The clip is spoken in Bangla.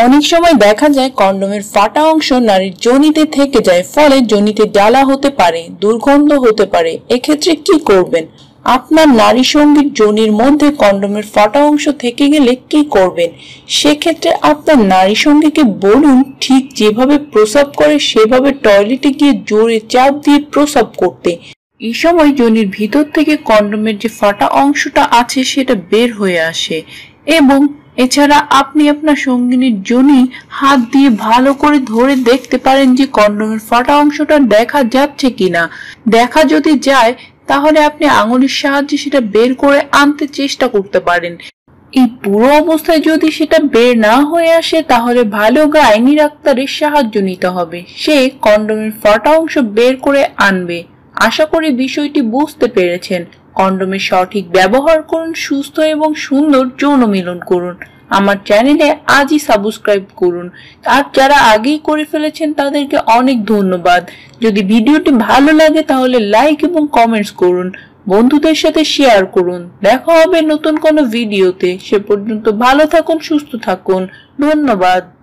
অনেক সময় দেখা যায় কন্ডোমের ফাটা অংশ নারীর যোনিতে থেকে যায়, ফলে যোনিতে জ্বালা হতে পারে, দুর্গন্ধ হতে পারে। এক্ষেত্রে কি করবেন? আপনার নারী সঙ্গীর যোনির মধ্যে কন্ডোমের ফাটা অংশ থেকে গেলে কি করবেন? সেক্ষেত্রে আপনার নারী সঙ্গীকে বলুন ঠিক যেভাবে প্রস্রাব করে সেভাবে টয়লেটে গিয়ে জোরে চাপ দিয়ে প্রস্রাব করতে। এই সময় যোনির ভিতর থেকে কন্ডোমের যে ফাটা অংশটা আছে সেটা বের হয়ে আসে। এবং এছাড়া আপনি আপনার সঙ্গিনীর যোনি হাত দিয়ে ভালো করে ধরে দেখতে পারেন যে কন্ডোমের ফাটা অংশটা দেখা যাচ্ছে কিনা। দেখা যদি যায় তাহলে আপনি আঙুলের সাহায্যে সেটা বের করে আনতে চেষ্টা করতে পারেন। এই পুরো অবস্থায় যদি সেটা বের না হয়ে আসে তাহলে ভালো গাইনি ডাক্তারের সাহায্য নিতে হবে। সে কন্ডোমের ফাটা অংশ বের করে আনবে। আশা করি বিষয়টি বুঝতে পেরেছেন। কন্ডোমের সঠিক ব্যবহার করুন, সুস্থ এবং সুন্দর যৌন মিলন করুন। আমার চ্যানেলে আজই সাবস্ক্রাইব করুন। আর যারা আগেই করে ফেলেছেন তাদেরকে অনেক ধন্যবাদ। যদি ভিডিওটি ভালো লাগে তাহলে লাইক এবং কমেন্টস করুন, বন্ধুদের সাথে শেয়ার করুন। দেখা হবে নতুন কোনো ভিডিওতে। সে পর্যন্ত ভালো থাকুন, সুস্থ থাকুন। ধন্যবাদ।